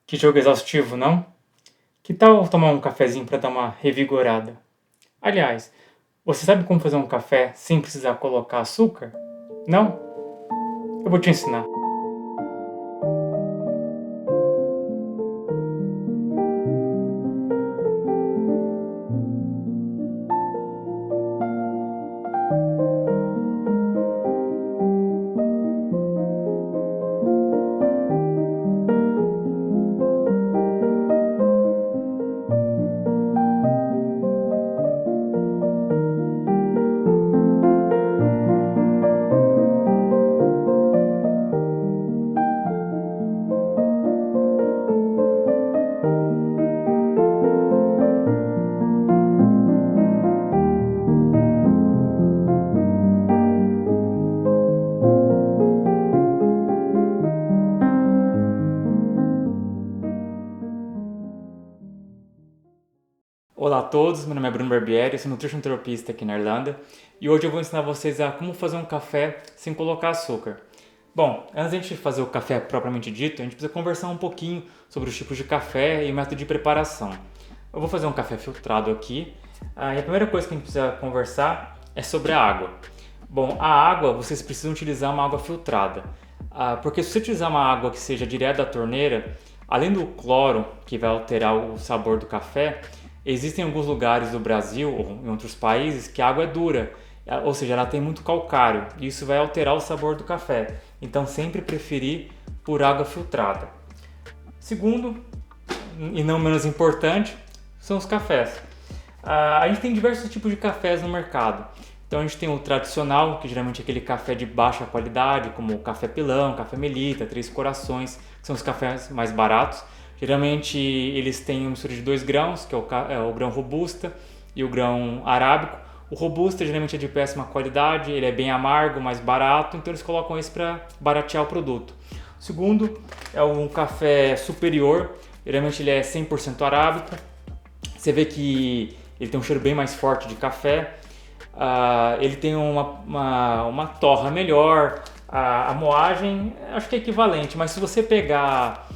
Que jogo exaustivo, não? Que tal tomar um cafezinho para dar uma revigorada? Aliás, você sabe como fazer um café sem precisar colocar açúcar? Não? Eu vou te ensinar. Olá a todos, meu nome é Bruno Barbieri, eu sou nutrition terapista aqui na Irlanda e hoje eu vou ensinar vocês a como fazer um café sem colocar açúcar. Bom, antes de a gente fazer o café propriamente dito, a gente precisa conversar um pouquinho sobre os tipos de café e o método de preparação. Eu vou fazer um café filtrado aqui e a primeira coisa que a gente precisa conversar é sobre a água. Bom, a água, vocês precisam utilizar uma água filtrada, porque se você utilizar uma água que seja direto da torneira, além do cloro, que vai alterar o sabor do café, existem alguns lugares do Brasil ou em outros países que a água é dura, ou seja, ela tem muito calcário e isso vai alterar o sabor do café. Então, sempre preferir por água filtrada. Segundo, e não menos importante, são os cafés. A gente tem diversos tipos de cafés no mercado. Então a gente tem o tradicional, que geralmente é aquele café de baixa qualidade, como o café pilão, café melita, três corações, que são os cafés mais baratos. Geralmente eles têm uma mistura de dois grãos, que é o grão robusta e o grão arábico. O robusta geralmente é de péssima qualidade, ele é bem amargo, mais barato, então eles colocam isso para baratear o produto. O segundo é um café superior, geralmente ele é 100% arábico. Você vê que ele tem um cheiro bem mais forte de café. Ele tem uma torra melhor, a moagem acho que é equivalente, mas se você pegar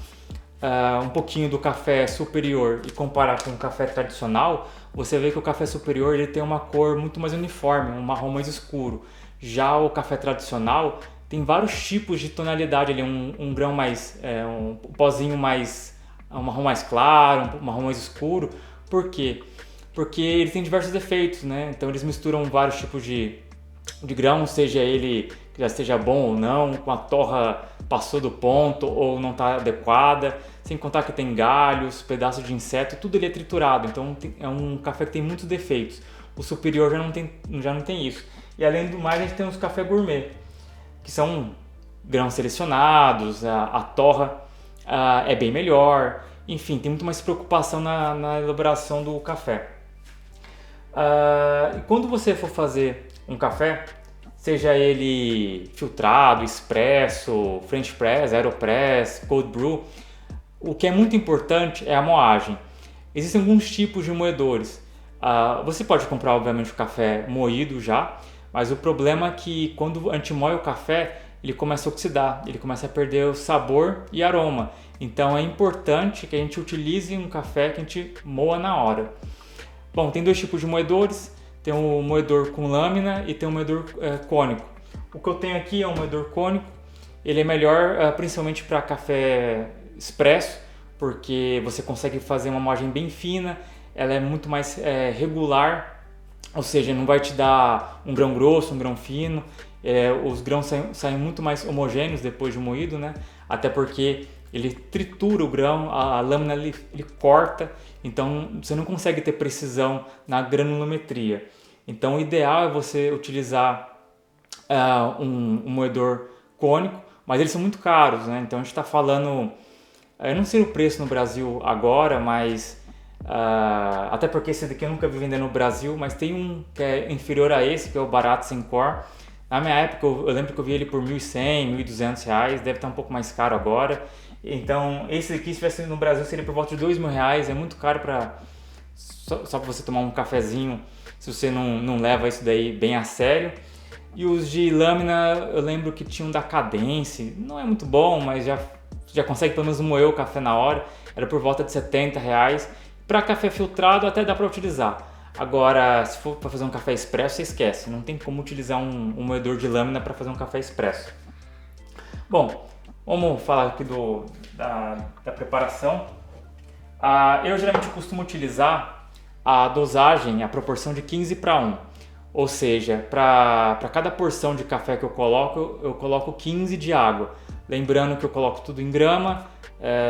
um pouquinho do café superior e comparar com o café tradicional, você vê que o café superior ele tem uma cor muito mais uniforme, um marrom mais escuro. Já o café tradicional tem vários tipos de tonalidade, ele um grão mais, um pozinho mais, um marrom mais claro, um marrom mais escuro. Por quê? Porque ele tem diversos efeitos, né? Então eles misturam vários tipos de grão, seja ele que já esteja bom ou não, com a torra passou do ponto ou não está adequada, sem contar que tem galhos, pedaços de inseto, tudo ele é triturado, então é um café que tem muitos defeitos. O superior já não tem isso. E além do mais, a gente tem os café gourmet, que são grãos selecionados, a torra é bem melhor, enfim, tem muito mais preocupação na elaboração do café. E quando você for fazer um café, seja ele filtrado, expresso, French press, Aeropress, cold brew, o que é muito importante é a moagem. Existem alguns tipos de moedores. Você pode comprar, obviamente, o café moído já, mas o problema é que quando a gente moe o café, ele começa a oxidar, ele começa a perder o sabor e aroma. Então é importante que a gente utilize um café que a gente moa na hora. Bom, tem dois tipos de moedores, tem um moedor com lâmina e tem um moedor cônico. O que eu tenho aqui é um moedor cônico, ele é melhor principalmente para café expresso, porque você consegue fazer uma moagem bem fina, ela é muito mais regular, ou seja, não vai te dar um grão grosso, um grão fino, os grãos saem muito mais homogêneos depois de moído, né? Até porque ele tritura o grão, a lâmina ele corta, então você não consegue ter precisão na granulometria. Então o ideal é você utilizar um moedor cônico, mas eles são muito caros, né? Então a gente está falando, eu não sei o preço no Brasil agora, mas até porque esse daqui eu nunca vi vender no Brasil, mas tem um que é inferior a esse, que é o Barato Sem Cor. Na minha época eu lembro que eu vi ele por R$1.100, R$1.200, deve estar um pouco mais caro agora. Então esse aqui, se estivesse no Brasil, seria por volta de R$2.000, é muito caro só para você tomar um cafezinho, se você não leva isso daí bem a sério. E os de lâmina, eu lembro que tinha um da Cadence, não é muito bom, mas já consegue pelo menos moer o café na hora, era por volta de R$ 70. Para café filtrado até dá para utilizar. Agora, se for para fazer um café expresso, você esquece, não tem como utilizar um moedor de lâmina para fazer um café expresso. Bom, vamos falar aqui da preparação. Eu geralmente costumo utilizar a dosagem, a proporção de 15:1. Ou seja, para cada porção de café que eu coloco 15 de água. Lembrando que eu coloco tudo em grama,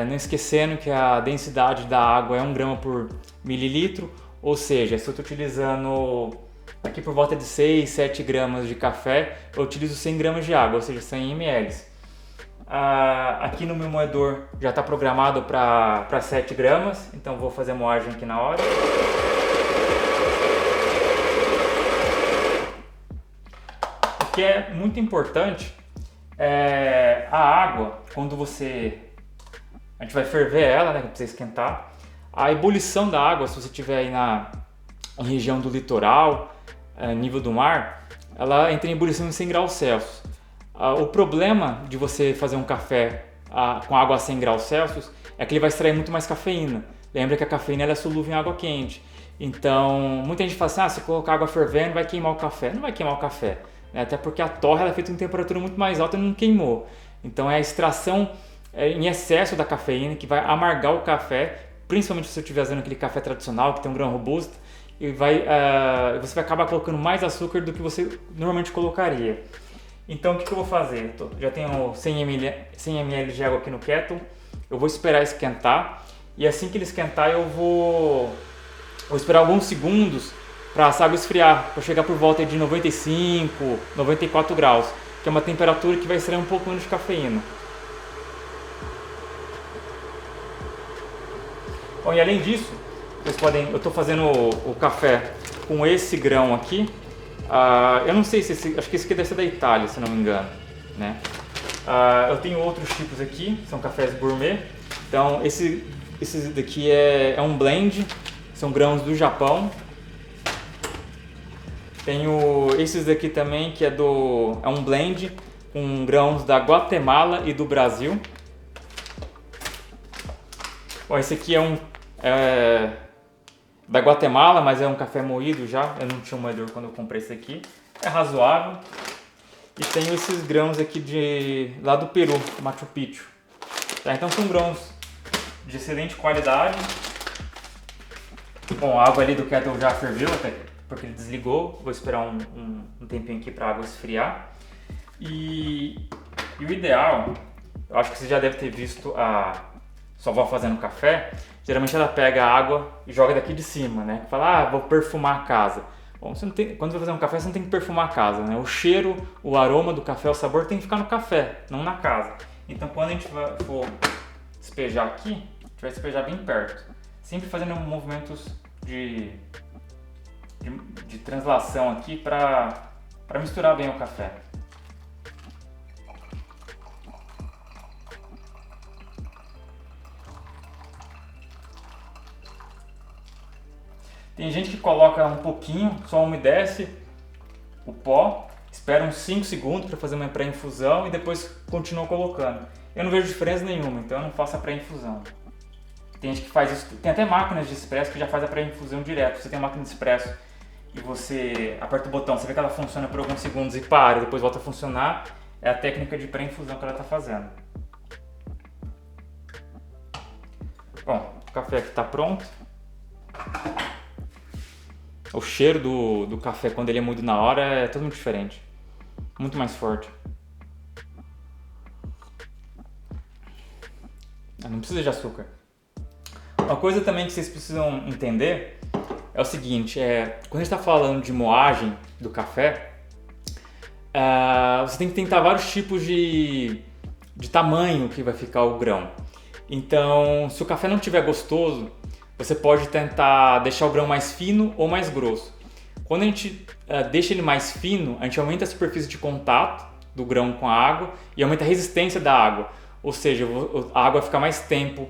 não esquecendo que a densidade da água é 1 grama por mililitro. Ou seja, se eu estou utilizando aqui por volta de 6, 7 gramas de café, eu utilizo 100 gramas de água, ou seja, 100 ml. Aqui no meu moedor já está programado para 7 gramas, então vou fazer a moagem aqui na hora. O que é muito importante é a água, quando a gente vai ferver ela, né, para esquentar, a ebulição da água, se você estiver aí na região do litoral, nível do mar, ela entra em ebulição em 100 graus Celsius. O problema de você fazer um café com água a 100 graus Celsius é que ele vai extrair muito mais cafeína. Lembra que a cafeína ela é solúvel em água quente. Então, muita gente fala assim, se colocar água fervendo vai queimar o café. Não vai queimar o café, né? Até porque a torra ela é feita em temperatura muito mais alta e não queimou. Então, é a extração em excesso da cafeína que vai amargar o café, principalmente se você estiver usando aquele café tradicional que tem um grão robusto, e você vai acabar colocando mais açúcar do que você normalmente colocaria. Então o que eu vou fazer? Já tenho 100 ml de água aqui no kettle, eu vou esperar esquentar e assim que ele esquentar eu vou esperar alguns segundos para essa água esfriar, para chegar por volta de 95, 94 graus, que é uma temperatura que vai extrair um pouco menos de cafeína. Bom, e além disso, eu estou fazendo o café com esse grão aqui. Eu não sei acho que esse aqui deve ser da Itália, se não me engano, né? Eu tenho outros tipos aqui, são cafés gourmet. Então esse daqui é um blend, são grãos do Japão. Tenho esses daqui também que é um blend com grãos da Guatemala e do Brasil. Bom, esse aqui é da Guatemala, mas é um café moído já, eu não tinha um moedor quando eu comprei esse aqui, é razoável. E tenho esses grãos aqui lá do Peru, Machu Picchu. Tá, então são grãos de excelente qualidade. Bom, a água ali do kettle já ferveu, até porque ele desligou, vou esperar um tempinho aqui para a água esfriar. E o ideal, eu acho que você já deve ter visto a sua avó fazendo café. Geralmente ela pega a água e joga daqui de cima, né? Fala, vou perfumar a casa. Bom, quando você vai fazer um café, você não tem que perfumar a casa, né? O cheiro, o aroma do café, o sabor tem que ficar no café, não na casa. Então quando a gente for despejar aqui, a gente vai despejar bem perto. Sempre fazendo movimentos de translação aqui para misturar bem o café. Tem gente que coloca um pouquinho, só umedece o pó, espera uns 5 segundos para fazer uma pré-infusão e depois continua colocando. Eu não vejo diferença nenhuma, então eu não faço a pré-infusão. Tem gente que faz isso, tem até máquinas de expresso que já faz a pré-infusão direto. Você tem uma máquina de expresso e você aperta o botão, você vê que ela funciona por alguns segundos e para, e depois volta a funcionar, é a técnica de pré-infusão que ela está fazendo. Bom, o café aqui está pronto. O cheiro do café quando ele é moído na hora é totalmente diferente, muito mais forte. Não precisa de açúcar. Uma coisa também que vocês precisam entender é o seguinte, quando a gente está falando de moagem do café, você tem que tentar vários tipos de tamanho que vai ficar o grão. Então, se o café não estiver gostoso, você pode tentar deixar o grão mais fino ou mais grosso. Quando a gente deixa ele mais fino, a gente aumenta a superfície de contato do grão com a água e aumenta a resistência da água. Ou seja, a água fica mais tempo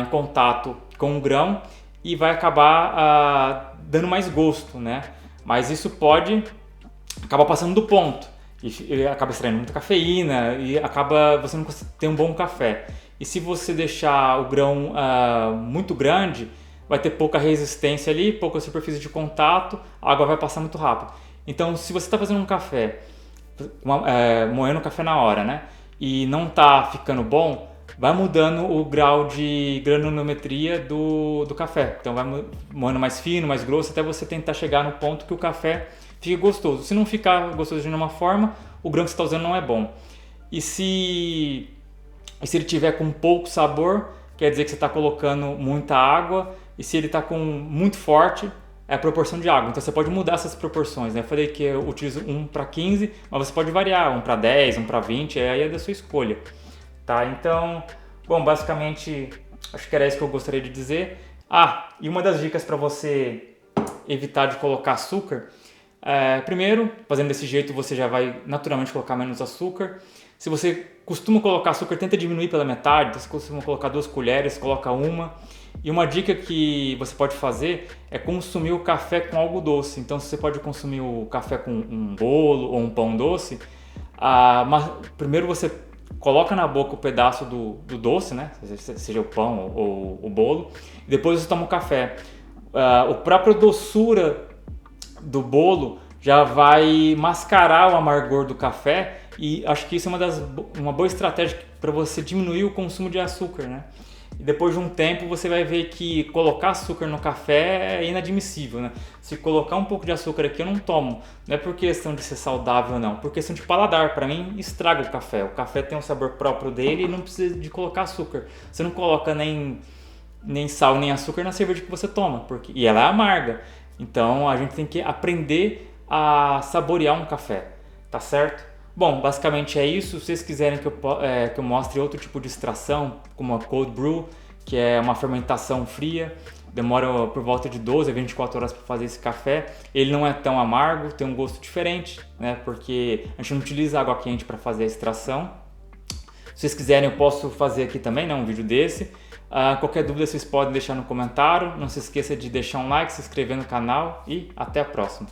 em contato com o grão e vai acabar dando mais gosto, né? Mas isso pode acabar passando do ponto e acaba extraindo muita cafeína e acaba você não conseguir ter um bom café. E se você deixar o grão muito grande, vai ter pouca resistência ali, pouca superfície de contato, a água vai passar muito rápido. Então, se você está fazendo um café, moendo o café na hora, né? E não está ficando bom, vai mudando o grau de granulometria do café. Então vai moendo mais fino, mais grosso, até você tentar chegar no ponto que o café fique gostoso. Se não ficar gostoso de nenhuma forma, o grão que você está usando não é bom. E se ele tiver com pouco sabor, quer dizer que você está colocando muita água. E se ele está com muito forte, é a proporção de água. Então você pode mudar essas proporções, né? Eu falei que eu utilizo 1:15, mas você pode variar, 1:10, 1:20, aí é da sua escolha. Tá? Então, bom, basicamente acho que era isso que eu gostaria de dizer. E uma das dicas para você evitar de colocar açúcar, primeiro, fazendo desse jeito você já vai naturalmente colocar menos açúcar. Se você costuma colocar açúcar, tenta diminuir pela metade. Então, se você costuma colocar 2 colheres, coloca 1. E uma dica que você pode fazer é consumir o café com algo doce. Então, você pode consumir o café com um bolo ou um pão doce. Mas primeiro você coloca na boca o pedaço do doce, né? Seja o pão ou o bolo. E depois você toma o café. A própria doçura do bolo já vai mascarar o amargor do café. E acho que isso é uma boa estratégia para você diminuir o consumo de açúcar, né? E depois de um tempo você vai ver que colocar açúcar no café é inadmissível, né? Se colocar um pouco de açúcar aqui eu não tomo. Não é por questão de ser saudável não, por questão de paladar. Para mim estraga o café. O café tem um sabor próprio dele e não precisa de colocar açúcar. Você não coloca nem sal nem açúcar na cerveja que você toma, e ela é amarga. Então a gente tem que aprender a saborear um café, tá certo? Bom, basicamente é isso. Se vocês quiserem que eu mostre outro tipo de extração, como a cold brew, que é uma fermentação fria, demora por volta de 12 a 24 horas para fazer esse café. Ele não é tão amargo, tem um gosto diferente, né? Porque a gente não utiliza água quente para fazer a extração. Se vocês quiserem eu posso fazer aqui também, né, um vídeo desse. Qualquer dúvida vocês podem deixar no comentário. Não se esqueça de deixar um like, se inscrever no canal e até a próxima.